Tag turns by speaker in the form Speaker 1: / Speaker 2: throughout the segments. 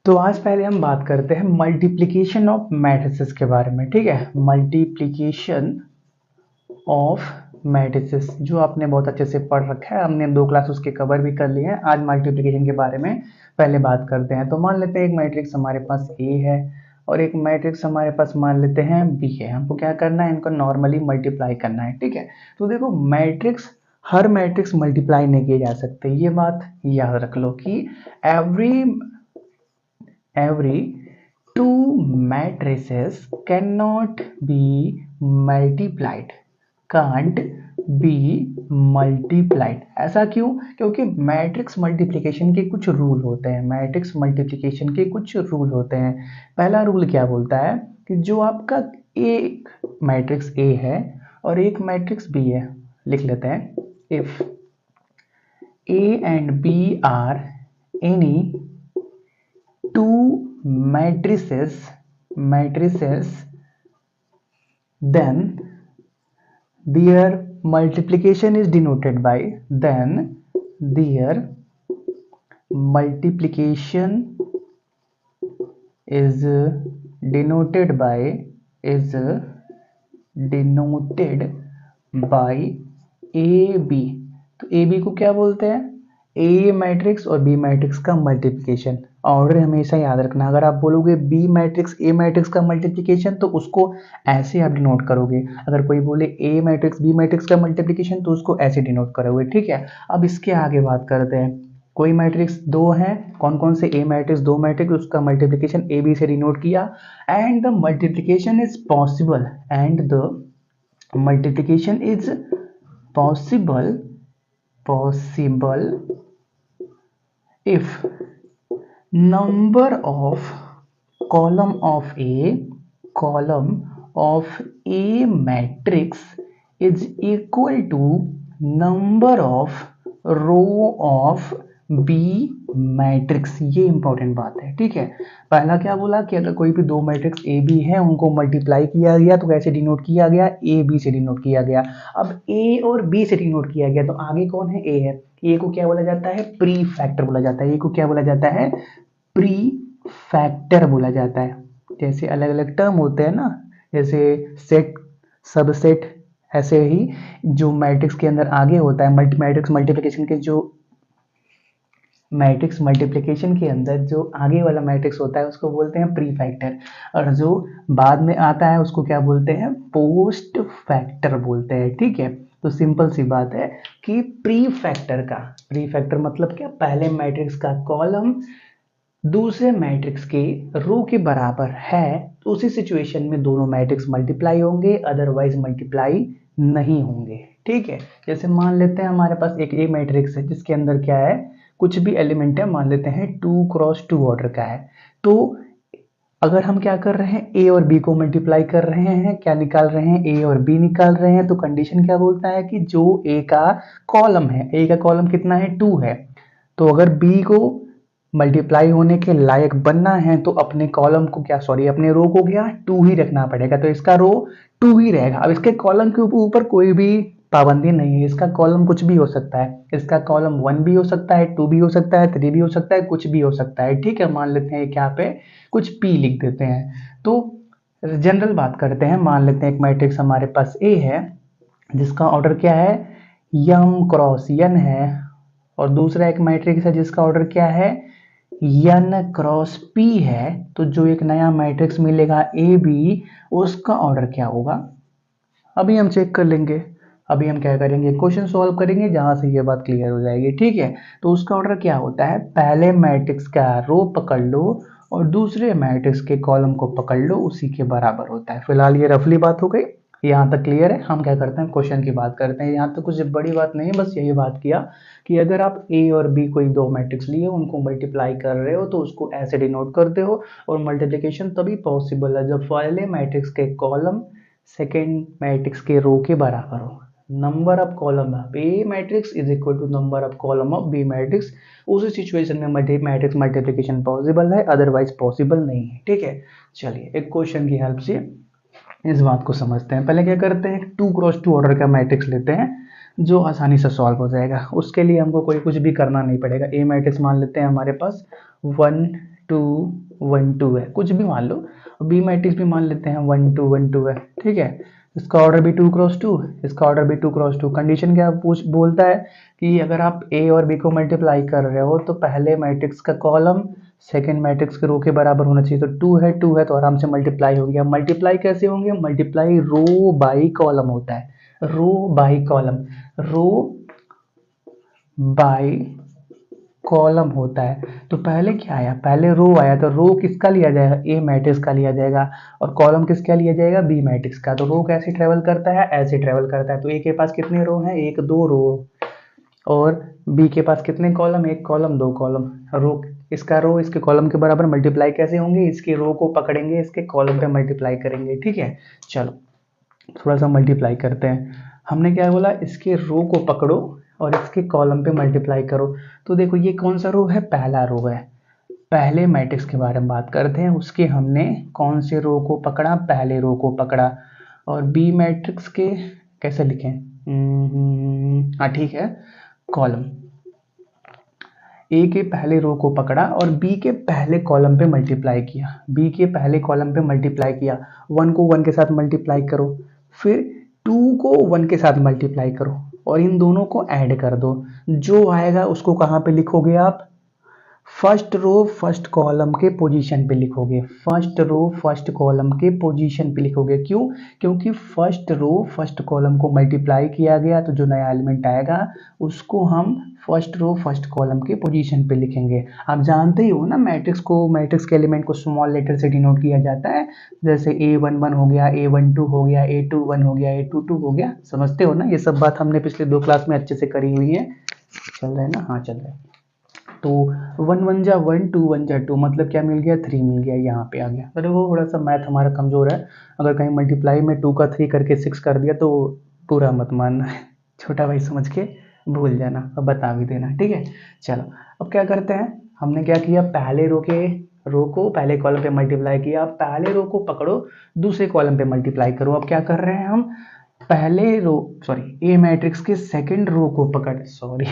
Speaker 1: तो आज पहले हम बात करते हैं मल्टीप्लिकेशन ऑफ मैट्रिसेस के बारे में। ठीक है, मल्टीप्लिकेशन ऑफ मैट्रिसेस जो आपने बहुत अच्छे से पढ़ रखा है, हमने 2 क्लास उसके कवर भी कर लिए हैं। आज मल्टीप्लिकेशन के बारे में पहले बात करते हैं। तो मान लेते हैं एक मैट्रिक्स हमारे पास ए है और एक मैट्रिक्स हमारे पास मान लेते हैं बी है। हमको क्या करना है, इनको नॉर्मली मल्टीप्लाई करना है। ठीक है, तो देखो मैट्रिक्स, हर मैट्रिक्स मल्टीप्लाई नहीं किए जा सकते, ये बात याद रख लो कि every two matrices cannot be multiplied, can't be multiplied। ऐसा क्यों? क्योंकि मैट्रिक्स मल्टीप्लिकेशन के कुछ रूल होते हैं। मैट्रिक्स मल्टीप्लिकेशन के कुछ रूल होते हैं। पहला रूल क्या बोलता है कि जो आपका एक मैट्रिक्स ए है और एक मैट्रिक्स बी है, लिख लेते हैं, if A and B are any two matrices, then their multiplication is denoted by, then their multiplication is denoted by A B. तो ए बी को क्या बोलते हैं? ए मैट्रिक्स और बी मैट्रिक्स का मल्टीप्लिकेशन। ऑर्डर हमेशा याद रखना। अगर आप बोलोगे बी मैट्रिक्स ए मैट्रिक्स का मल्टीप्लिकेशन तो उसको ऐसे आप डिनोट करोगे। अगर कोई बोले ए मैट्रिक्स बी मैट्रिक्स का मल्टीप्लिकेशन तो उसको ऐसे डिनोट करोगे। ठीक है, अब इसके आगे बात करते हैं। कोई मैट्रिक्स दो है, कौन कौन से? ए मैट्रिक्स, दो मैट्रिक्स, उसका मल्टीप्लिकेशन ए बी से डिनोट किया and the multiplication is possible, and the multiplication is possible if number of column of a matrix is equal to number of row of B matrix. ये important बात है। ठीक है, पहला क्या बोला कि अगर कोई भी दो मैट्रिक्स ए बी है उनको मल्टीप्लाई किया गया तो कैसे डिनोट किया गया? ए बी से डिनोट किया गया। अब ए और बी से डिनोट किया गया तो आगे कौन है? ए है। ए को क्या बोला जाता है? प्री फैक्टर बोला जाता है। ए को क्या बोला जाता है? प्री फैक्टर बोला जाता है। जैसे अलग अलग टर्म होते हैं ना, जैसे सेट, सबसेट, ऐसे ही जो मैट्रिक्स के अंदर आगे होता है, मैट्रिक्स मल्टीप्लिकेशन के अंदर जो आगे वाला मैट्रिक्स होता है उसको बोलते हैं प्री फैक्टर, और जो बाद में आता है उसको क्या बोलते हैं? पोस्ट फैक्टर बोलते हैं। ठीक है, तो सिंपल सी बात है कि प्री फैक्टर मतलब क्या? पहले मैट्रिक्स का कॉलम दूसरे मैट्रिक्स के रो के बराबर है तो उसी सिचुएशन में दोनों मैट्रिक्स मल्टीप्लाई होंगे, अदरवाइज मल्टीप्लाई नहीं होंगे। ठीक है, जैसे मान लेते हैं हमारे पास एक ए मैट्रिक्स है जिसके अंदर क्या है, कुछ भी एलिमेंट है, मान लेते हैं 2x2 ऑर्डर का है। तो अगर हम क्या कर रहे हैं, ए और बी को मल्टीप्लाई कर रहे हैं, क्या निकाल रहे हैं? ए और बी निकाल रहे हैं। तो कंडीशन क्या बोलता है कि जो ए का कॉलम है, ए का कॉलम कितना है? 2 है। तो अगर बी को मल्टीप्लाई होने के लायक बनना है तो अपने कॉलम को क्या, सॉरी अपने रो को क्या 2 ही रखना पड़ेगा। तो इसका रो 2 ही रहेगा। अब इसके कॉलम के ऊपर कोई भी पाबंदी नहीं है, इसका कॉलम कुछ भी हो सकता है। इसका कॉलम 1 भी हो सकता है, 2 भी हो सकता है, 3 भी हो सकता है, कुछ भी हो सकता है। ठीक है, मान लेते हैं क्या पे कुछ p लिख देते हैं। तो जनरल बात करते हैं, मान लेते हैं एक मैट्रिक्स हमारे पास A है जिसका ऑर्डर क्या है? m क्रॉस n है, और दूसरा एक मैट्रिक्स है जिसका ऑर्डर क्या है? n क्रॉस p है। तो जो एक नया मैट्रिक्स मिलेगा AB, उसका ऑर्डर क्या होगा? अभी हम चेक कर लेंगे। अभी हम क्या करेंगे, क्वेश्चन सॉल्व करेंगे जहां से ये बात क्लियर हो जाएगी। ठीक है, तो उसका ऑर्डर क्या होता है? पहले मैट्रिक्स का रो पकड़ लो और दूसरे मैट्रिक्स के कॉलम को पकड़ लो, उसी के बराबर होता है। फिलहाल ये रफली बात हो गई, यहाँ तक क्लियर है। हम क्या करते हैं, क्वेश्चन की बात करते हैं। यहाँ तक कुछ बड़ी बात नहीं है, बस यही बात किया कि अगर आप ए और बी कोई दो मैट्रिक्स लिए, उनको मल्टीप्लाई कर रहे हो तो उसको ऐसे डिनोट करते हो, और मल्टीप्लिकेशन तभी पॉसिबल है जब पहले मैट्रिक्स के कॉलम सेकेंड मैट्रिक्स के रो के बराबर हो। Number of column of A matrix is equal to number of column of B matrix. उसी सिचुएशन में मैट्रिक्स मल्टीप्लिकेशन पॉसिबल है, अदरवाइज पॉसिबल नहीं है। ठीक है, चलिए एक क्वेश्चन की हेल्प से इस बात को समझते हैं। पहले क्या करते हैं, 2x2 ऑर्डर का मैट्रिक्स लेते हैं जो आसानी से सॉल्व हो जाएगा। उसके लिए हमको कोई कुछ भी करना नहीं पड़ेगा। ए मैट्रिक्स मान लेते हैं हमारे पास 1 2 1 2 है, कुछ भी मान लो, बी मैट्रिक्स भी मान लेते हैं 1 2 1 2 है, ठीक है। इसका ऑर्डर भी 2 क्रॉस 2, इसका ऑर्डर भी 2 क्रॉस 2। कंडीशन क्या पूछ बोलता है कि अगर आप ए और बी को मल्टीप्लाई कर रहे हो तो पहले मैट्रिक्स का कॉलम सेकेंड मैट्रिक्स के रो के बराबर होना चाहिए। तो 2 है तो आराम से मल्टीप्लाई हो गया। मल्टीप्लाई कैसे होंगे? मल्टीप्लाई रो बाई कॉलम होता है, row by column, row by column होता है। तो पहले क्या आया? पहले रो आया, तो रो किसका लिया जाएगा? ए मैट्रिक्स का लिया जाएगा, और कॉलम किसका लिया जाएगा? बी मैट्रिक्स का। तो रो कैसे ट्रेवल करता है? ऐसे ट्रेवल करता है। तो ए के पास कितने रो हैं? एक, दो रो, और बी के पास कितने कॉलम? एक कॉलम, दो कॉलम। रो, इसका रो इसके कॉलम के बराबर मल्टीप्लाई कैसे होंगे? इसके रो को पकड़ेंगे, इसके कॉलम पे मल्टीप्लाई करेंगे, ठीक है। चलो थोड़ा सा मल्टीप्लाई करते हैं। हमने क्या बोला? इसके रो को पकड़ो और इसके कॉलम पे मल्टीप्लाई करो। तो देखो ये कौन सा रो है? पहला रो है। पहले मैट्रिक्स के बारे में बात करते हैं, उसके हमने कौन से रो को पकड़ा? पहले रो को पकड़ा। और बी मैट्रिक्स के कैसे लिखें? हाँ ठीक है, कॉलम। ए के पहले रो को पकड़ा और बी के पहले कॉलम पे मल्टीप्लाई किया, बी के पहले कॉलम पे मल्टीप्लाई किया। 1 को 1 के साथ मल्टीप्लाई करो, फिर 2 को 1 के साथ मल्टीप्लाई करो और इन दोनों को ऐड कर दो। जो आएगा उसको कहाँ पे लिखोगे आप? फर्स्ट रो फर्स्ट कॉलम के पोजीशन पे लिखोगे, फर्स्ट रो फर्स्ट कॉलम के पोजीशन पे लिखोगे। क्यों? क्योंकि फर्स्ट रो फर्स्ट कॉलम को मल्टीप्लाई किया गया, तो जो नया एलिमेंट आएगा उसको हम फर्स्ट रो फर्स्ट कॉलम के पोजीशन पे लिखेंगे। आप जानते ही हो ना मैट्रिक्स को, मैट्रिक्स के एलिमेंट को स्मॉल लेटर से डिनोट किया जाता है। जैसे A11 हो गया, A12 हो गया, A21 हो गया, A22 हो गया। समझते हो ना? ये सब बात हमने पिछले 2 क्लास में अच्छे से करी हुई है। चल रहा है ना? हाँ चल रहा है। तो 1 1 जा 1, 2 1 जा 2, मतलब क्या मिल गया? 3 मिल गया, यहाँ पे आ गया। अरे वो थोड़ा सा मैथ हमारा कमजोर है, अगर कहीं मल्टीप्लाई में 2 का 3 करके 6 कर दिया तो पूरा मत मानना है, छोटा भाई समझ के भूल जाना और बता भी देना, ठीक है। चलो अब क्या करते हैं, हमने क्या किया? पहले रो को पहले कॉलम पे मल्टीप्लाई किया। पहले रो को पकड़ो, दूसरे कॉलम पे मल्टीप्लाई करो। अब क्या कर रहे हैं हम? पहले रो सॉरी ए मैट्रिक्स के सेकंड रो को पकड़ सॉरी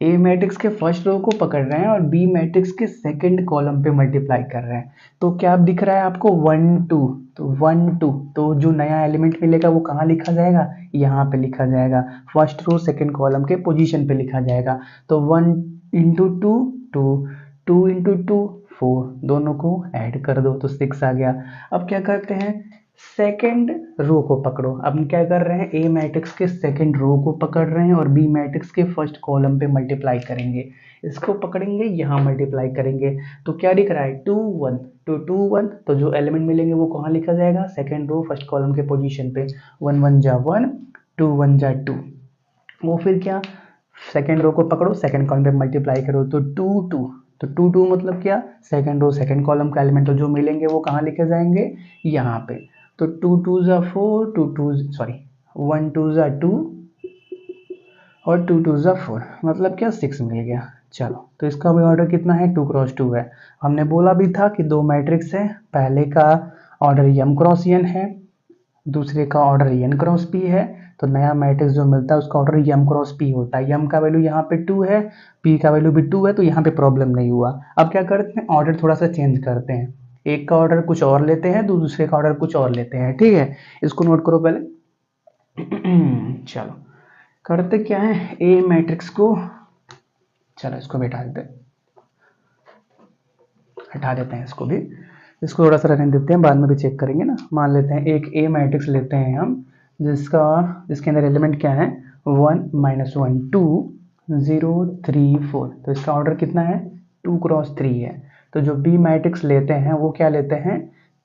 Speaker 1: ए मैट्रिक्स के फर्स्ट रो को पकड़ रहे हैं और बी मैट्रिक्स के सेकंड कॉलम पे मल्टीप्लाई कर रहे हैं। तो क्या अब दिख रहा है आपको? 1 2, तो 1 2, तो जो नया एलिमेंट मिलेगा वो कहाँ लिखा जाएगा? यहाँ पे लिखा जाएगा, फर्स्ट रो सेकंड कॉलम के पोजीशन पे लिखा जाएगा। तो 1 इंटू 2 2, 2 इंटू 2 4, दोनों को ऐड कर दो तो 6 आ गया। अब क्या करते हैं? सेकेंड रो को पकड़ो। अब हम क्या कर रहे हैं? ए मैट्रिक्स के सेकेंड रो को पकड़ रहे हैं और बी मैट्रिक्स के फर्स्ट कॉलम पे मल्टीप्लाई करेंगे। इसको पकड़ेंगे, यहाँ मल्टीप्लाई करेंगे। तो क्या दिख रहा है? 2 1, तो 2 1, तो जो एलिमेंट मिलेंगे वो कहाँ लिखा जाएगा? सेकेंड रो फर्स्ट कॉलम के पोजीशन पे। 1 1 जा 1, 2 1 जा 2। वो फिर क्या? सेकेंड रो को पकड़ो, सेकेंड कॉलम पे मल्टीप्लाई करो, तो 2 2, तो 2 2 मतलब क्या? सेकेंड रो सेकेंड कॉलम का एलिमेंट, तो जो मिलेंगे वो कहाँ लिखे जाएंगे? यहाँ पे। तो 2 2 जा 4, 1 2 जा 2 और 2 2 जा 4, मतलब क्या? 6 मिल गया। चलो तो इसका भी ऑर्डर कितना है? 2 क्रॉस 2 है। हमने बोला भी था कि 2 मैट्रिक्स है, पहले का ऑर्डर m क्रॉस n है, दूसरे का ऑर्डर n क्रॉस p है। तो नया मैट्रिक्स जो मिलता है उसका ऑर्डर m क्रॉस p होता है। m का वैल्यू यहाँ पे 2 है, p का वैल्यू भी 2 है, तो यहाँ पे प्रॉब्लम नहीं हुआ। अब क्या करते हैं? ऑर्डर थोड़ा सा चेंज करते हैं, एक का ऑर्डर कुछ और लेते हैं, दूसरे का ऑर्डर कुछ और लेते हैं, ठीक है। इसको नोट करो पहले। चलो करते क्या है? ए मैट्रिक्स को, चलो इसको भी हटा देते हैं इसको भी, इसको थोड़ा सा रहने देते हैं, बाद में भी चेक करेंगे ना। मान लेते हैं एक ए मैट्रिक्स लेते हैं हम, जिसके अंदर एलिमेंट क्या है? 1 -1 2 0 3 4। तो इसका ऑर्डर कितना है? 2 क्रॉस 3 है। तो जो बी मैट्रिक्स लेते हैं वो क्या लेते हैं?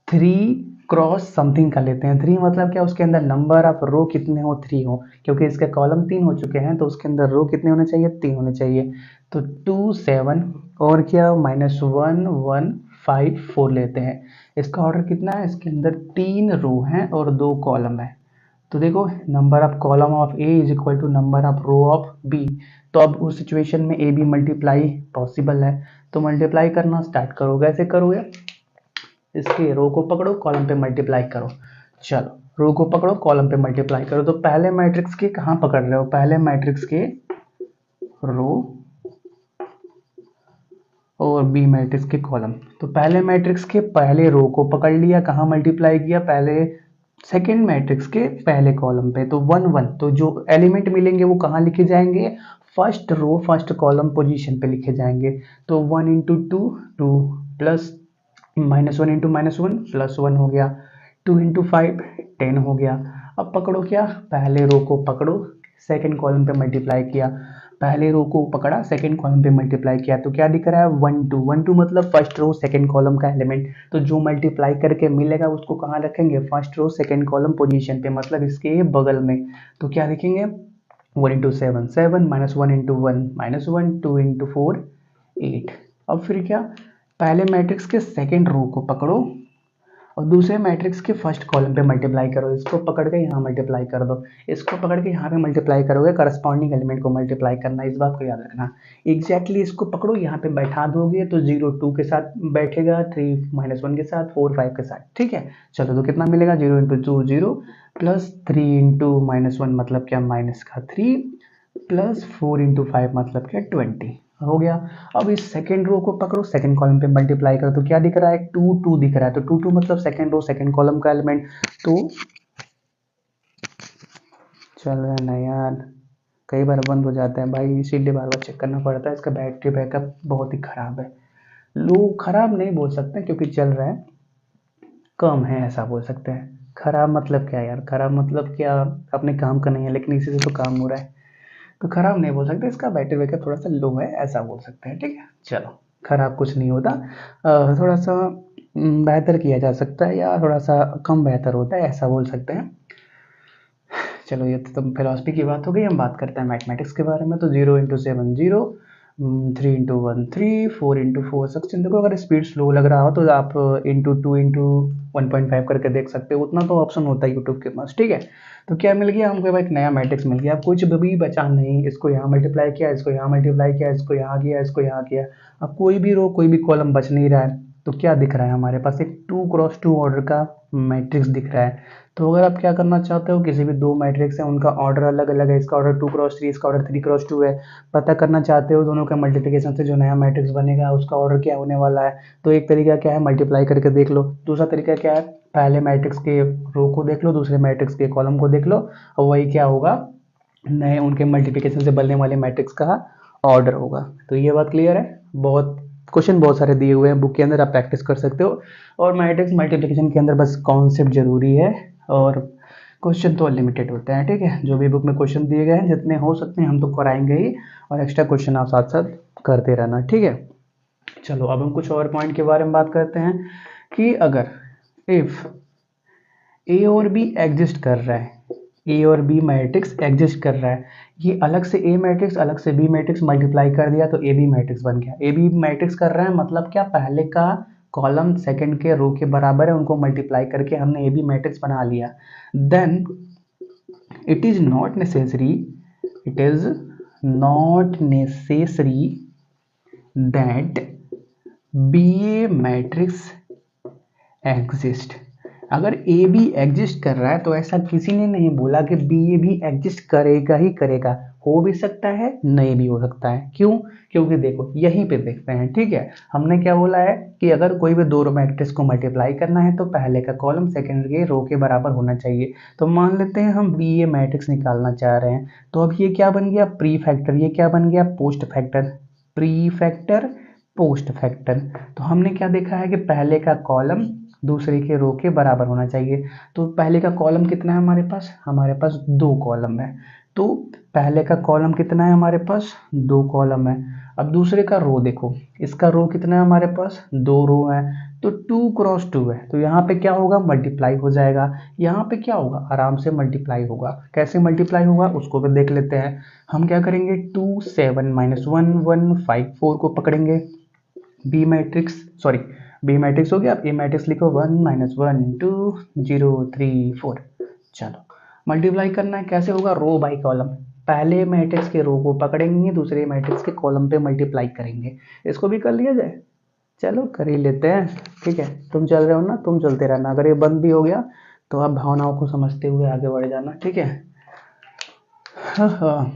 Speaker 1: 3 क्रॉस समथिंग का लेते हैं। 3 मतलब क्या? उसके अंदर नंबर ऑफ रो कितने हो? 3 हो, क्योंकि इसके कॉलम 3 हो चुके हैं, तो उसके अंदर रो कितने होने चाहिए? 3 होने चाहिए। तो 2 7 और क्या? -1 1 5 4 लेते हैं। इसका ऑर्डर कितना है? इसके अंदर 3 रो हैं और 2 कॉलम है। तो देखो number of column of A is equal to number of row of B. तो अब उस सिचुएशन में ए बी मल्टीप्लाई पॉसिबल है, तो मल्टीप्लाई करना स्टार्ट करो। कैसे करोगे? इसके रो को पकड़ो, कॉलम पे मल्टीप्लाई करो। चलो रो को पकड़ो, कॉलम पे मल्टीप्लाई करो। तो पहले मैट्रिक्स के कहाँ पकड़ रहे हो? पहले मैट्रिक्स के रो और बी मैट्रिक्स के कॉलम। तो पहले मैट्रिक्स के पहले रो को पकड़ लिया, कहाँ मल्टीप्लाई किया, पहले सेकेंड मैट्रिक्स के पहले कॉलम पे, तो 1 1। तो जो एलिमेंट मिलेंगे वो कहाँ लिखे जाएंगे, first row first column position पे लिखे जाएंगे। तो 1 इंटू 2 2 प्लस -1 इंटू -1 +1 हो गया, 2 इंटू 5 10 हो गया। अब पकड़ो क्या, पहले रो को पकड़ो, सेकेंड कॉलम पे मल्टीप्लाई किया, पहले रो को पकड़ा, सेकेंड कॉलम पे मल्टीप्लाई किया, तो क्या दिख रहा है 1 2 1 2 मतलब फर्स्ट रो सेकेंड कॉलम का एलिमेंट। तो जो मल्टीप्लाई करके मिलेगा उसको कहाँ रखेंगे, first row second column position पे, मतलब इसके बगल में। तो क्या लिखेंगे 1 इंटू 7 7 -1 इंटू 1 -1 2 इंटू 4 8। अब फिर क्या, पहले मैट्रिक्स के सेकेंड रो को पकड़ो और दूसरे मैट्रिक्स के फर्स्ट कॉलम पे मल्टीप्लाई करो, इसको पकड़ के यहाँ मल्टीप्लाई कर दो, इसको पकड़ के यहाँ पे मल्टीप्लाई करोगे, करस्पॉन्डिंग एलिमेंट को मल्टीप्लाई करना, इस बात को याद रखना। एग्जैक्टली इसको पकड़ो, यहाँ पे बैठा दोगे तो 0 2 के साथ बैठेगा, 3 -1 के साथ, 4 5 के साथ, ठीक है। चलो तो कितना मिलेगा, 0 इंटू 2 0 प्लस 3 इंटू -1 मतलब क्या -3 प्लस 4 इंटू 5 मतलब क्या 20 हो गया। अब इस सेकेंड रो को पकड़ो, सेकेंड कॉलम पे मल्टीप्लाई करो, तो क्या दिख रहा है 2 2 दिख रहा है, तो 2 2 मतलब सेकेंड रो सेकेंड कॉलम का एलिमेंट। तो चल रहा है ना यार, कई बार बंद हो जाता है भाई, इसीलिए बार बार चेक करना पड़ता है। इसका बैटरी बैकअप बहुत ही खराब है, लो खराब नहीं बोल सकते क्योंकि चल रहा है, कम है ऐसा बोल सकते हैं। खराब मतलब क्या यार, खराब मतलब क्या, अपने काम का नहीं है लेकिन इसी से तो काम हो रहा है, तो खराब नहीं बोल सकते, इसका बैटरी बैकअप थोड़ा सा लो है ऐसा बोल सकते हैं, ठीक है। चलो खराब कुछ नहीं होता, थोड़ा सा बेहतर किया जा सकता है या थोड़ा सा कम बेहतर होता है ऐसा बोल सकते हैं। चलो ये तो फिलोसफी की बात हो गई, हम बात करते हैं मैथमेटिक्स के बारे में। तो 0 इंटू 7 0, 3 इंटू 1 3, 4 इंटू 4 16। देखो अगर स्पीड स्लो लग रहा हो तो आप इंटू 2 इंटू 1.5 करके देख सकते हो, उतना तो ऑप्शन होता है यूट्यूब के पास, ठीक है। तो क्या मिल गया हमको, एक नया मैट्रिक्स मिल गया। अब कुछ भी बचा नहीं, इसको यहाँ मल्टीप्लाई किया, इसको यहाँ मल्टीप्लाई किया, इसको यहाँ किया, इसको यहाँ किया, अब कोई भी रो कोई भी कॉलम बच नहीं रहा है। तो क्या दिख रहा है हमारे पास, एक 2 क्रॉस 2 ऑर्डर का मैट्रिक्स दिख रहा है। तो अगर आप क्या करना चाहते हो, किसी भी दो मैट्रिक्स है उनका ऑर्डर अलग अलग है, इसका ऑर्डर 2 क्रॉस 3, इसका ऑर्डर 3 क्रॉस 2 है, पता करना चाहते हो दोनों का मल्टीप्लिकेशन से जो नया मैट्रिक्स बनेगा उसका ऑर्डर क्या होने वाला है। तो एक तरीका क्या है, मल्टीप्लाई करके देख लो। दूसरा तरीका क्या है, पहले मैट्रिक्स के रो को देख लो, दूसरे मैट्रिक्स के कॉलम को देख लो, और वही क्या होगा, नए उनके मल्टीप्लिकेशन से बनने वाले मैट्रिक्स का ऑर्डर होगा। तो ये बात क्लियर है, बहुत क्वेश्चन बहुत सारे दिए हुए हैं बुक के अंदर, आप प्रैक्टिस कर सकते हो। और मैट्रिक्स मल्टीप्लिकेशन के अंदर बस कॉन्सेप्ट जरूरी है, और क्वेश्चन तो लिमिटेड होते हैं, ठीक है। जो भी बुक में क्वेश्चन दिए गए हैं जितने हो सकते हैं हम तो कराएंगे ही, और एक्स्ट्रा क्वेश्चन आप साथ साथ करते रहना, ठीक है। चलो अब हम कुछ और पॉइंट के बारे में बात करते हैं कि अगर इफ ए और बी एग्जिस्ट कर रहा है, ए और बी मैट्रिक्स एग्जिस्ट कर रहा है, ये अलग से ए मैट्रिक्स अलग से बी मैट्रिक्स मल्टीप्लाई कर दिया तो ए बी मैट्रिक्स बन गया। ए बी मैट्रिक्स कर रहा है मतलब क्या, पहले का कॉलम सेकंड के रो के बराबर है, उनको मल्टीप्लाई करके हमने ए बी मैट्रिक्स बना लिया। Then it is not necessary, it is not necessary that B A matrix exist. अगर ए बी एग्जिस्ट कर रहा है तो ऐसा किसी ने नहीं बोला कि बी ए भी एग्जिस्ट करेगा ही करेगा, हो भी सकता है नहीं भी हो सकता है। क्यों, क्योंकि देखो यहीं पे देखते हैं, ठीक है। हमने क्या बोला है कि अगर कोई भी दो रो मैट्रिक्स को मल्टीप्लाई करना है तो पहले का कॉलम सेकंड के रो के बराबर होना चाहिए। तो मान लेते हैं हम बी ए मैट्रिक्स निकालना चाह रहे हैं, तो अब ये क्या बन गया, प्री फैक्टर, ये क्या बन गया, post factor, pre factor post factor. तो हमने क्या देखा है कि पहले का कॉलम दूसरे के रो के बराबर होना चाहिए। तो पहले का कॉलम कितना है हमारे पास दो कॉलम है। तो पहले का कॉलम कितना है हमारे पास, दो कॉलम है। अब दूसरे का रो देखो, इसका रो कितना है हमारे पास, दो रो है, तो 2 क्रॉस 2 है, तो यहाँ पे क्या होगा, मल्टीप्लाई हो जाएगा। यहाँ पे क्या होगा, आराम से मल्टीप्लाई होगा। कैसे मल्टीप्लाई होगा उसको भी देख लेते हैं। हम क्या करेंगे, 2 7 -1 1 5 4 को पकड़ेंगे, B matrix sorry B matrix हो गया। अब ए मैट्रिक्स लिखो, 1 -1 2 0 3 4। चलो मल्टीप्लाई करना है, कैसे होगा, रो बाय कॉलम। पहले मैट्रिक्स के रो को पकड़ेंगे, दूसरे मैट्रिक्स के कॉलम पे मल्टीप्लाई करेंगे। इसको भी कर लिया जाए, चलो कर ही लेते हैं, ठीक है। तुम चल रहे हो ना, तुम चलते रहना, अगर ये बंद भी हो गया तो आप भावनाओं को समझते हुए आगे बढ़ जाना, ठीक है। हाँ हाँ,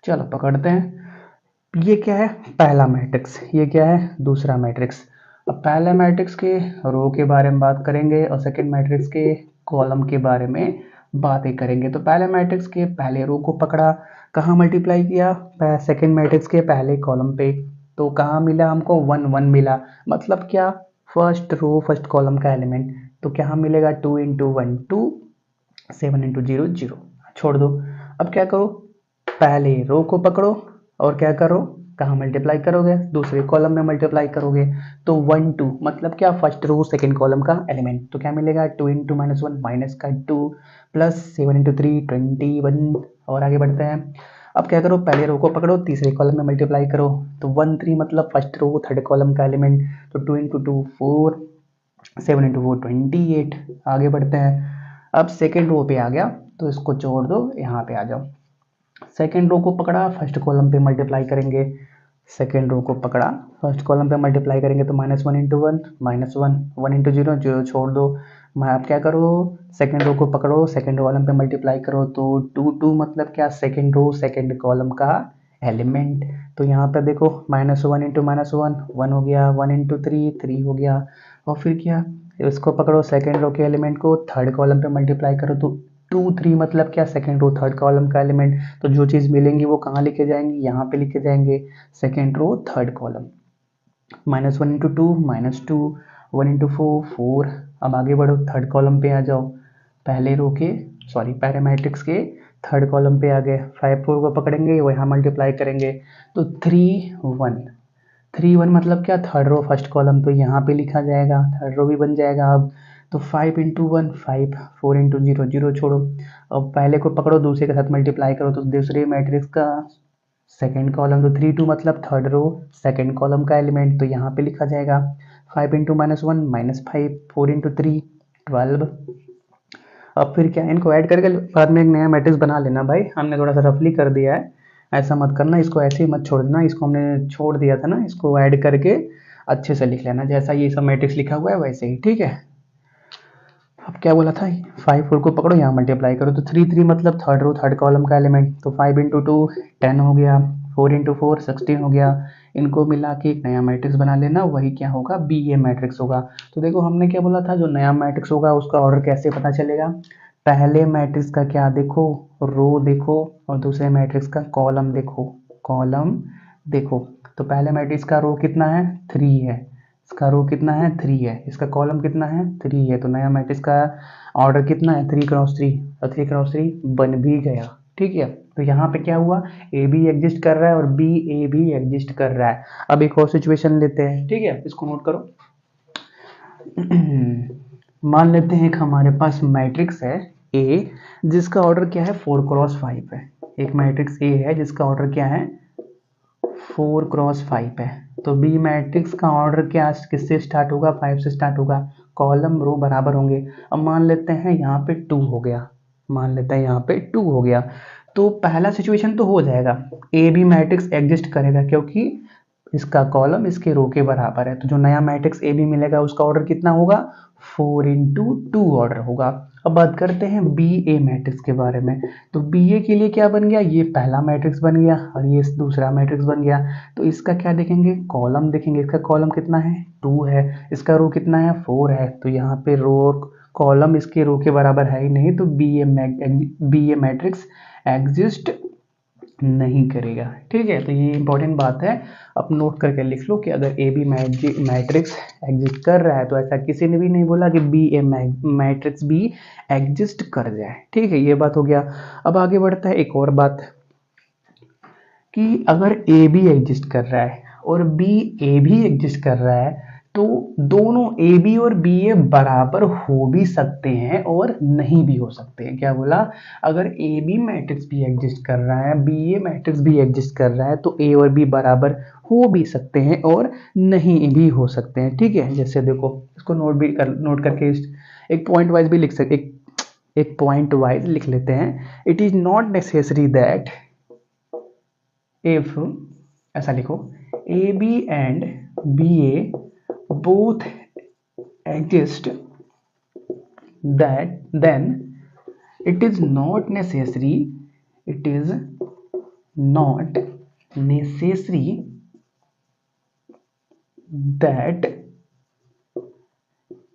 Speaker 1: चलो पकड़ते हैं। ये क्या है, पहला मैट्रिक्स, ये क्या है, दूसरा मैट्रिक्स। अब पहले मैट्रिक्स के रो के बारे में बात करेंगे और सेकंड मैट्रिक्स के कॉलम के बारे में बातें करेंगे। तो पहले मैट्रिक्स के पहले रो को पकड़ा, कहाँ मल्टीप्लाई किया, सेकंड मैट्रिक्स के पहले कॉलम पे, तो कहाँ मिला हमको, 1 1 मिला। मतलब क्या, फर्स्ट रो फर्स्ट कॉलम का एलिमेंट, तो क्या मिलेगा, 2 इंटू 1 2, 7 इंटू 0 0, छोड़ दो। अब क्या करो, पहले रो को पकड़ो और क्या करो, कहाँ मल्टीप्लाई करोगे, दूसरे कॉलम में मल्टीप्लाई करोगे। तो 1 2 मतलब क्या, फर्स्ट रो सेकंड कॉलम का एलिमेंट, तो क्या मिलेगा, 2 इंटू -1 माइनस का 2 प्लस 7 इंटू 3 21। और आगे बढ़ते हैं। अब क्या करो, पहले रो को पकड़ो, तीसरे कॉलम में मल्टीप्लाई करो, तो 1 3 मतलब फर्स्ट रो थर्ड कॉलम का एलिमेंट, तो 2 इंटू 2 4, 7 इंटू 4 28। आगे बढ़ते हैं। अब सेकेंड रो पे आ गया, तो इसको छोड़ दो, यहाँ पे आ जाओ। सेकेंड रो को पकड़ा, फर्स्ट कॉलम पे मल्टीप्लाई करेंगे, सेकेंड रो को पकड़ा, फर्स्ट कॉलम पे मल्टीप्लाई करेंगे, तो -1 इंटू 1 -1, 1 इंटू 0 0, छोड़ दो। मैं आप क्या करो, सेकेंड रो को पकड़ो, सेकेंड कॉलम पे मल्टीप्लाई करो, तो 2 2 मतलब क्या, सेकेंड रो सेकेंड कॉलम का एलिमेंट। तो यहाँ पे देखो, -1 इंटू -1 1 हो गया, 1 इंटू 3 3 हो गया। और फिर क्या, इसको पकड़ो, सेकेंड रो के एलिमेंट को थर्ड कॉलम पे मल्टीप्लाई करो, तो 2 3 मतलब क्या, सेकेंड रो थर्ड कॉलम का एलिमेंट। तो जो चीज़ मिलेंगी वो कहाँ लिखे जाएंगी, यहाँ पे लिखे जाएंगे, second row third column. -1 into 2 -2, 1 into 4 4। अब आगे बढ़ो, थर्ड कॉलम पे आ जाओ, पहले रो के, सॉरी पहले मैट्रिक्स के थर्ड कॉलम पे आ गए, 5 4 को पकड़ेंगे, यहाँ मल्टीप्लाई करेंगे, तो 3 1 3 1 मतलब क्या, थर्ड रो फर्स्ट कॉलम, तो यहाँ पे लिखा जाएगा, थर्ड रो भी बन जाएगा अब। तो 5 इंटू 1 5, 4 इंटू 0 0, छोड़ो। अब पहले को पकड़ो, दूसरे के साथ मल्टीप्लाई करो, तो दूसरे मैट्रिक्स का सेकेंड कॉलम, तो 3 2 मतलब थर्ड रो सेकेंड कॉलम का एलिमेंट, तो यहाँ पे लिखा जाएगा 5 इंटू -1 -5, 4 इंटू 3 12। अब फिर क्या, इनको ऐड करके बाद में एक नया मैट्रिक्स बना लेना भाई, हमने थोड़ा सा रफली कर दिया है, ऐसा मत करना, इसको ऐसे ही मत छोड़ देना, इसको हमने छोड़ दिया था ना, इसको ऐड करके अच्छे से लिख लेना, जैसा ये सब मैट्रिक्स लिखा हुआ है वैसे ही, ठीक है। अब क्या बोला था, 5 4 को पकड़ो, यहाँ मल्टीप्लाई करो, तो 3 3 मतलब थर्ड रो थर्ड कॉलम का एलिमेंट, तो 5 इंटू 2 10 हो गया, 4 इंटू 4 16 हो गया। इनको मिला के एक नया मैट्रिक्स बना लेना, वही क्या होगा, बी ए मैट्रिक्स होगा। तो देखो हमने क्या बोला था, जो नया मैट्रिक्स होगा उसका ऑर्डर कैसे पता चलेगा, पहले मैट्रिक्स का क्या देखो, रो देखो, और दूसरे मैट्रिक्स का कॉलम देखो, कॉलम देखो। तो पहले मैट्रिक्स का रो कितना है, 3 है, इसका रो कितना है, 3 है, इसका कॉलम कितना है, 3 है, तो नया मैट्रिक्स का ऑर्डर कितना है, 3 क्रॉस 3, और 3 क्रॉस 3 बन भी गया, ठीक है। तो यहाँ पे क्या हुआ, ए भी एग्जिस्ट कर रहा है और बी ए भी एग्जिस्ट कर रहा है। अब एक और सिचुएशन लेते हैं, ठीक है, इसको नोट करो। मान लेते हैं एक हमारे पास मैट्रिक्स है ए, जिसका ऑर्डर क्या है, 4 क्रॉस 5 है। एक मैट्रिक्स ए है जिसका ऑर्डर क्या है, 4 क्रॉस 5 है। तो बी मैट्रिक्स का ऑर्डर क्या, किससे स्टार्ट होगा, 5 से स्टार्ट होगा, कॉलम रो बराबर होंगे। अब मान लेते हैं यहाँ पे 2 हो गया, मान लेते हैं यहाँ पे 2 हो गया, तो पहला सिचुएशन तो हो जाएगा, ए बी मैट्रिक्स एग्जिस्ट करेगा, क्योंकि इसका कॉलम इसके रो के बराबर है। तो जो नया मैट्रिक्स ए बी मिलेगा उसका ऑर्डर कितना होगा, 4 इंटू 2 ऑर्डर होगा। अब बात करते हैं बी ए मैट्रिक्स के बारे में। तो बी ए के लिए क्या बन गया, ये पहला मैट्रिक्स बन गया और ये दूसरा मैट्रिक्स बन गया। तो इसका क्या देखेंगे, कॉलम देखेंगे, इसका कॉलम कितना है, 2 है, इसका रो कितना है, 4 है, तो यहाँ पे रो कॉलम इसके रो के बराबर है ही नहीं, तो बी ए मैट्रिक्स एग्जिस्ट नहीं करेगा, ठीक है। तो ये इंपॉर्टेंट बात है, अब नोट करके लिख लो कि अगर ए बी मैट्रिक्स एग्जिस्ट कर रहा है, तो ऐसा किसी ने भी नहीं बोला कि बी ए मैट्रिक्स भी एग्जिस्ट कर जाए, ठीक है, ये बात हो गया। अब आगे बढ़ता है एक और बात, कि अगर ए भी एग्जिस्ट कर रहा है और बी ए भी एग्जिस्ट कर रहा है, तो दोनों ए बी और बी ए बराबर हो भी सकते हैं और नहीं भी हो सकते हैं। क्या बोला, अगर ए बी मैट्रिक्स भी एग्जिस्ट कर रहा है, बी ए मैट्रिक्स भी एग्जिस्ट कर रहा है, तो ए और बी बराबर हो भी सकते हैं और नहीं भी हो सकते हैं, ठीक है। जैसे देखो, इसको नोट करके एक पॉइंट वाइज भी लिख सकते, एक पॉइंट वाइज लिख लेते हैं। It is not necessary that if, ऐसा लिखो, A B and B A both exist, that then it is not necessary, it is not necessary that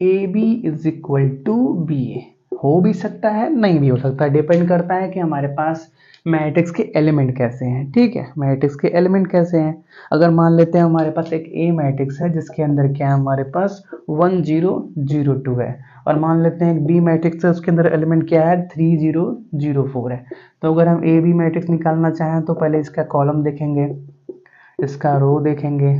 Speaker 1: A B is equal to B A. हो भी सकता है, नहीं भी हो सकता, डिपेंड करता है कि हमारे पास मैट्रिक्स के एलिमेंट कैसे हैं। ठीक है, मैट्रिक्स के एलिमेंट कैसे हैं। अगर मान लेते हैं हमारे पास एक ए मैट्रिक्स है जिसके अंदर क्या है हमारे पास 1 0 0 2 है, और मान लेते हैं एक बी मैट्रिक्स है उसके अंदर एलिमेंट क्या है 3 0 0 4 है। तो अगर हम ए बी मैट्रिक्स निकालना चाहें तो पहले इसका कॉलम देखेंगे, इसका रो देखेंगे,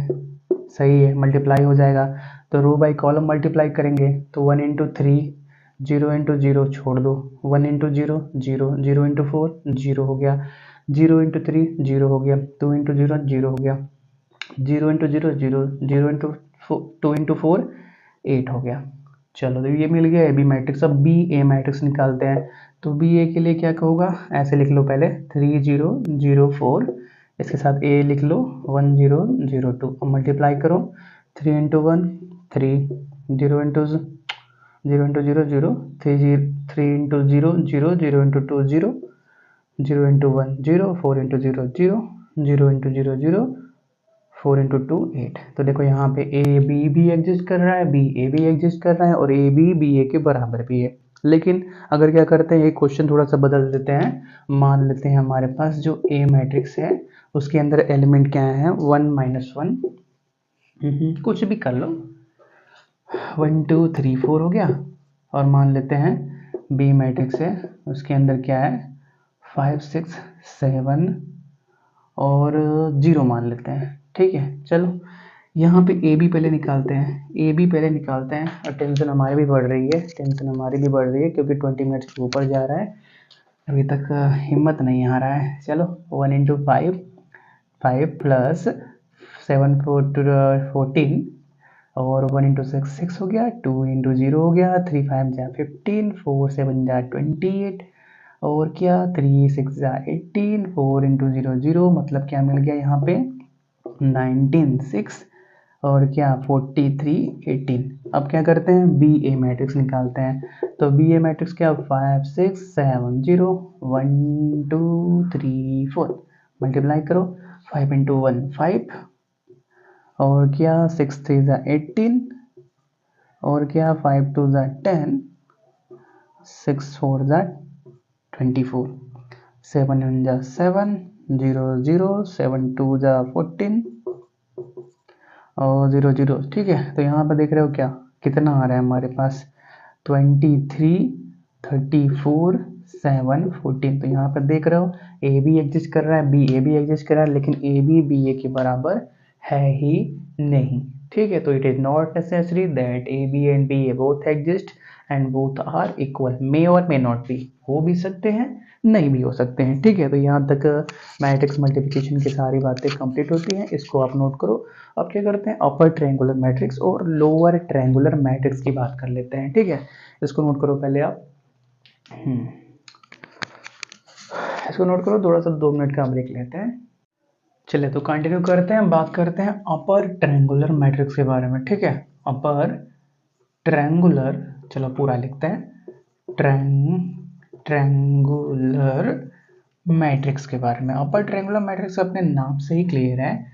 Speaker 1: सही है, मल्टीप्लाई हो जाएगा। तो रो बाई कॉलम मल्टीप्लाई करेंगे तो 1 इंटू 3 0 इंटू 0 छोड़ दो, 1 इंटू 0 0 0 इंटू 4 0 हो गया, 0 इंटू 3 0 हो गया, 2 इंटू 0 0 हो गया, 0 इंटू 0 0 0 इंटू 2 इंटू 4 8 हो गया। चलो तो ये मिल गया ए बी मैट्रिक्स। अब बी ए मैट्रिक्स निकालते हैं। तो बी ए के लिए क्या होगा, ऐसे लिख लो पहले 3 0 0 4, इसके साथ ए लिख लो 1 0 0 2, अब मल्टीप्लाई करो 3 into 1 3, 0 into 0 into 0 0, 3 into 0 0 0 into 2 0, 0 into 1 0, 4 into 0 0, 0 into 0 0, 4 into 2 8। तो देखो यहाँ पे ए बी भी एग्जिस्ट कर रहा है, बी ए भी एग्जिस्ट कर रहा है, और ए बी ए के बराबर भी है। लेकिन अगर क्या करते हैं, ये क्वेश्चन थोड़ा सा बदल देते हैं। मान लेते हैं हमारे पास जो ए मैट्रिक्स है उसके अंदर एलिमेंट क्या है 1 -1, कुछ भी कर लो, 1 2 3 4 हो गया। और मान लेते हैं बी मैट्रिक्स है उसके अंदर क्या है 5 6 7 और 0 मान लेते हैं। ठीक है, चलो यहाँ पे ए बी पहले निकालते हैं, ए बी पहले निकालते हैं। और टेंशन हमारी भी बढ़ रही है, टेंशन हमारी भी बढ़ रही है क्योंकि 20 मिनट्स के ऊपर जा रहा है, अभी तक हिम्मत नहीं आ रहा है। चलो 1 इंटू 5 5 प्लस 7 4 14, और 1 इंटू 6 6 हो गया, 2 इंटू 0 हो गया, 3 5 जा 15, 4 7 जा 28, और क्या 3 6 जा 18, 4 इंटू 0 0, मतलब क्या मिल गया यहाँ पे 19 6, और क्या 43 18। अब क्या करते हैं बी ए मैट्रिक्स निकालते हैं। तो बी ए मैट्रिक्स क्या 5 6 7 0 1 2 3 4, मल्टीप्लाई करो 5 इंटू 1 5, और क्या 6 3 जा 18, और क्या 5 2 जा 10, 6 4 जा 24, 7 1 जा 7 0 0, 7 2 जा 14 और 0 0। ठीक है, तो यहाँ पर देख रहे हो क्या कितना आ रहा है हमारे पास 23 34 7 14। तो यहाँ पर देख रहे हो ए बी एग्जिस्ट कर रहा है, बी ए भी एग्जिस्ट कर रहा है, लेकिन ए बी ए के बराबर है ही नहीं। ठीक है, तो it is not necessary that A B and B A both exist and both are equal. May और मे नॉट बी, हो भी सकते हैं नहीं भी हो सकते हैं। ठीक है, तो यहाँ तक मैट्रिक्स मल्टीप्लिकेशन की सारी बातें कंप्लीट होती हैं, इसको आप नोट करो। अब क्या करते हैं अपर ट्रायंगुलर मैट्रिक्स और लोअर ट्रायंगुलर मैट्रिक्स की बात कर लेते हैं। ठीक है, इसको नोट करो पहले आप, इसको नोट करो, थोड़ा सा 2 मिनट का ब्रेक लेते हैं। चलिए तो कंटिन्यू करते हैं, बात करते हैं अपर ट्रायंगुलर मैट्रिक्स के बारे में। ठीक है, अपर ट्रायंगुलर, चलो पूरा लिखते हैं, ट्रायंगुलर मैट्रिक्स के बारे में। अपर ट्रायंगुलर मैट्रिक्स अपने नाम से ही क्लियर है,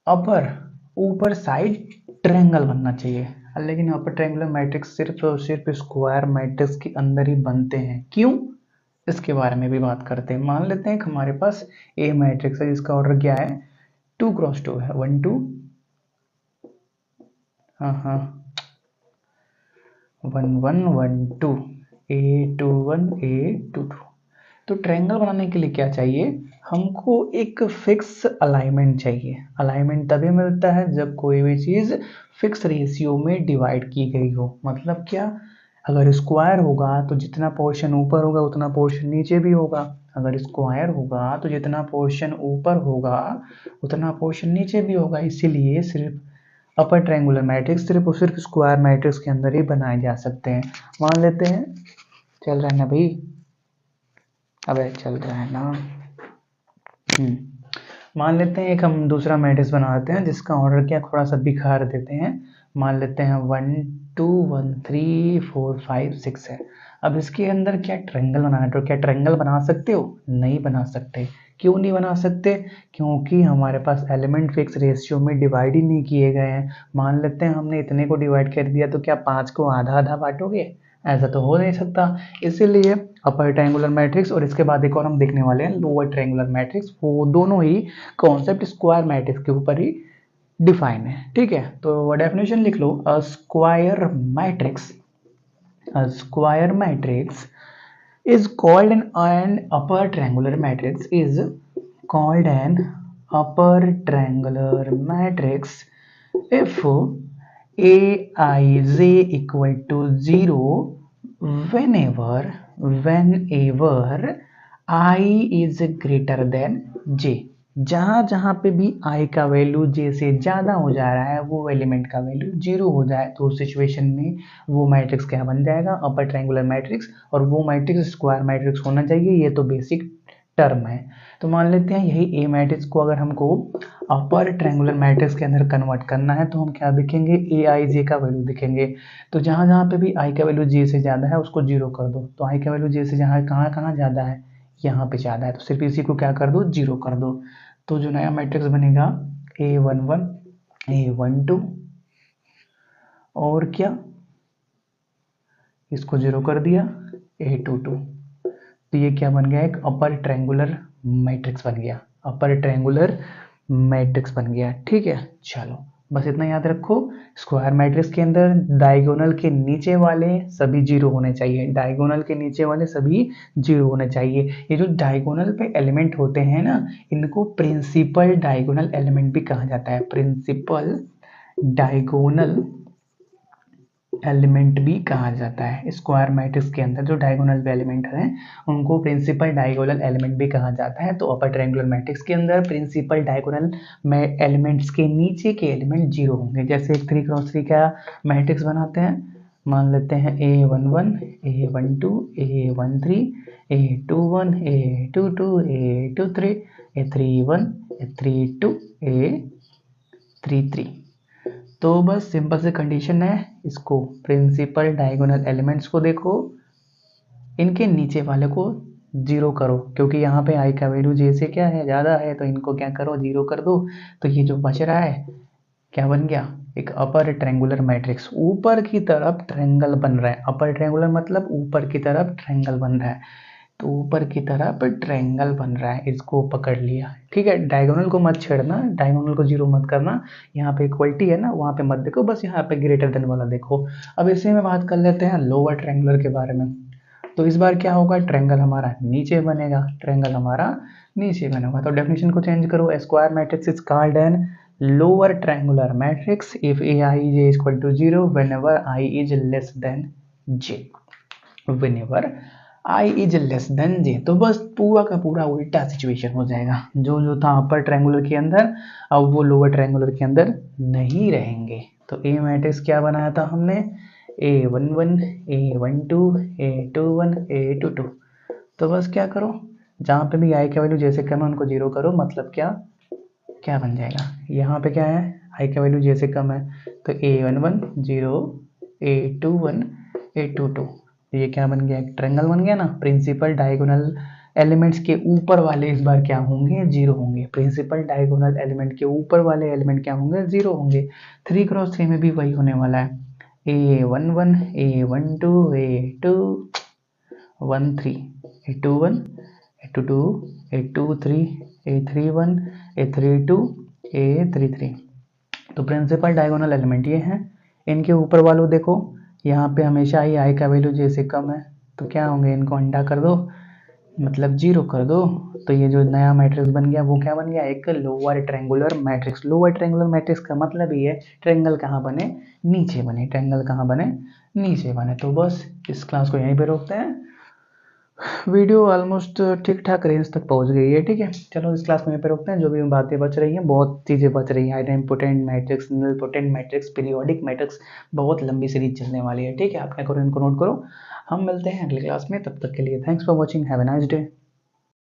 Speaker 1: अपर ऊपर साइड ट्रायंगल बनना चाहिए। लेकिन अपर ट्रायंगुलर मैट्रिक्स सिर्फ और सिर्फ स्क्वायर मैट्रिक्स के अंदर ही बनते हैं, क्यों, इसके बारे में भी बात करते हैं। मान लेते हैं कि हमारे पास ए मैट्रिक्स है जिसका ऑर्डर क्या है 2 क्रॉस 2 है, 1 2, हाँ 1 1 1 2, A21 A22। तो ट्रायंगल बनाने के लिए क्या चाहिए हमको, एक फिक्स अलाइनमेंट चाहिए। अलाइनमेंट तभी मिलता है जब कोई भी चीज़ फिक्स रेशियो में डिवाइड की गई हो। मतलब क्या, अगर स्क्वायर होगा तो जितना पोर्शन ऊपर होगा उतना पोर्शन नीचे भी होगा, अगर स्क्वायर होगा तो जितना पोर्शन ऊपर होगा उतना पोर्शन नीचे भी होगा। इसीलिए सिर्फ अपर ट्रायंगुलर मैट्रिक्स सिर्फ और सिर्फ स्क्वायर मैट्रिक्स के अंदर ही बनाए जा सकते हैं। मान लेते हैं, चल रहा है ना भाई, अबे चल रहा है ना, मान लेते हैं एक हम दूसरा मैट्रिक्स बनाते हैं जिसका ऑर्डर क्या थोड़ा सा बिखार देते हैं। मान लेते हैं 1 2 1 3 4 5 6 है। अब इसके अंदर क्या ट्रायंगल बनाना है, तो क्या ट्रायंगल बना सकते हो, नहीं बना सकते। क्यों नहीं बना सकते? क्योंकि हमारे पास एलिमेंट फिक्स रेशियो में डिवाइड ही नहीं किए गए हैं। मान लेते हैं हमने इतने को डिवाइड कर दिया, तो क्या 5 को आधा आधा बांटोगे? ऐसा तो हो नहीं सकता। इसीलिए अपर ट्रायंगुलर मैट्रिक्स और इसके बाद एक और हम देखने वाले हैं लोअर ट्रायंगुलर मैट्रिक्स, वो दोनों ही कॉन्सेप्ट स्क्वायर मैट्रिक्स के ऊपर ही डिफाइन है। ठीक है, तो डेफिनेशन लिख लो। A square matrix is called an upper triangular matrix is called an upper triangular matrix if aij equal to 0 whenever I is greater than j। जहां जहां पे भी i का वैल्यू j से ज्यादा हो जा रहा है, वो एलिमेंट का वैल्यू 0 हो जाए, तो उस सिचुएशन में वो मैट्रिक्स क्या बन जाएगा? Upper triangular matrix. और वो मैट्रिक्स स्क्वायर मैट्रिक्स होना चाहिए, ये तो बेसिक टर्म है। तो मान लेते हैं यही ए मैट्रिक्स को अगर हमको अपर ट्रायंगुलर मैट्रिक्स के अंदर कन्वर्ट करना है, तो हम क्या देखेंगे? ए आई जे का वैल्यू देखेंगे। तो जहां जहां पे भी आई का वैल्यू जे से ज्यादा है उसको 0 कर दो। तो आई का वैल्यू जे से जहां कहाँ कहाँ ज्यादा है? यहाँ पे ज्यादा है, तो सिर्फ इसी को क्या कर दो? 0 कर दो। तो जो नया मैट्रिक्स बनेगा A11 A12 और क्या, इसको 0 कर दिया A22। तो ये क्या बन गया? एक अपर ट्रायंगुलर मैट्रिक्स बन गया, अपर ट्रायंगुलर मैट्रिक्स बन गया। ठीक है, चलो बस इतना याद रखो। स्क्वायर मैट्रिक्स के अंदर डायगोनल के नीचे वाले सभी 0 होने चाहिए, डायगोनल के नीचे वाले सभी 0 होने चाहिए। ये जो डायगोनल पे एलिमेंट होते हैं ना, इनको प्रिंसिपल डायगोनल एलिमेंट भी कहा जाता है। प्रिंसिपल डायगोनल एलिमेंट भी कहा जाता है। स्क्वायर मैट्रिक्स के अंदर जो डायगोनल एलिमेंट हैं उनको प्रिंसिपल डायगोनल एलिमेंट भी कहा जाता है। तो अपर ट्रायंगुलर मैट्रिक्स के अंदर प्रिंसिपल डायगोनल में एलिमेंट्स के नीचे के एलिमेंट 0 होंगे। जैसे एक 3x3 का मैट्रिक्स बनाते हैं, मान लेते हैं A11 A12 A13 A21 A22 A23 A31 A32 A33। तो बस सिंपल से कंडीशन है, इसको प्रिंसिपल डायगोनल एलिमेंट्स को देखो, इनके नीचे वाले को 0 करो, क्योंकि यहाँ पे आई का वैल्यू जे से क्या है? ज़्यादा है, तो इनको क्या करो? 0 कर दो। तो ये जो बच रहा है क्या बन गया? एक अपर ट्रायंगुलर मैट्रिक्स। ऊपर की तरफ ट्रायंगल बन रहा है, अपर ट्रायंगुलर मतलब ऊपर की तरफ ट्रायंगल बन रहा है, तो ऊपर की तरफ ट्रायंगल बन रहा है, इसको पकड़ लिया। ठीक है, डायगोनल को मत छेड़ना, डायगोनल को 0 मत करना। यहाँ पे इक्वलिटी है ना, वहाँ पे मत देखो, बस यहाँ पे ग्रेटर देन वाला देखो। अब इसी में बात कर लेते हैं लोअर ट्रायंगुलर के बारे में। तो इस बार क्या होगा? ट्रायंगल हमारा नीचे बनेगा, ट्रायंगल हमारा नीचे बनेगा। तो डेफिनेशन को चेंज करो। Square matrix is called an lower triangular matrix if ai is equal to 0 whenever I is less than j। whenever I is less than j। तो बस पूरा का पूरा उल्टा सिचुएशन हो जाएगा। जो जो था अपर ट्रायंगुलर के अंदर, अब वो लोअर ट्रायंगुलर के अंदर नहीं रहेंगे। तो ए मैट्रिक्स क्या बनाया था हमने? A11 A12 A21 A22। तो बस क्या करो, जहाँ पे भी आई का वैल्यू जैसे कम है उनको 0 करो। मतलब क्या क्या बन जाएगा? यहाँ पे क्या है? आई का वैल्यू जैसे कम है, तो A11 0 A21 A22। ये क्या बन गया? एक ट्रायंगल बन गया ना। प्रिंसिपल डायगोनल एलिमेंट्स के ऊपर वाले इस बार क्या होंगे? 0 होंगे। प्रिंसिपल डायगोनल एलिमेंट के ऊपर वाले एलिमेंट क्या होंगे? 0 होंगे। 3x3 में भी वही होने वाला है। A11 A12 A213 A21 A22 A23 A31 A32 A33। तो प्रिंसिपल डायगोनल एलिमेंट ये हैं। इनके ऊपर वालों देखो, यहाँ पे हमेशा ही आई का वैल्यू जैसे कम है, तो क्या होंगे? इनको अंडा कर दो, मतलब 0 कर दो। तो ये जो नया मैट्रिक्स बन गया वो क्या बन गया? एक lower triangular matrix. Lower triangular matrix का मतलब ये है ट्रायंगल कहाँ बने? नीचे बने। ट्रायंगल कहाँ बने? नीचे बने। तो बस इस क्लास को यहीं पे रोकते हैं। वीडियो ऑलमोस्ट ठीक ठाक रेंज तक पहुंच गई है। ठीक है, चलो इस क्लास में यहीं पे रोकते हैं। जो भी बातें बच रही हैं, बहुत चीज़ें बच रही हैं, idempotent matrix, nilpotent matrix, periodic matrix, बहुत लंबी सीरीज चलने वाली है। ठीक है, आप क्या करो, इनको नोट करो। हम मिलते हैं अगली क्लास में, तब तक के लिए thanks for watching, have a nice day.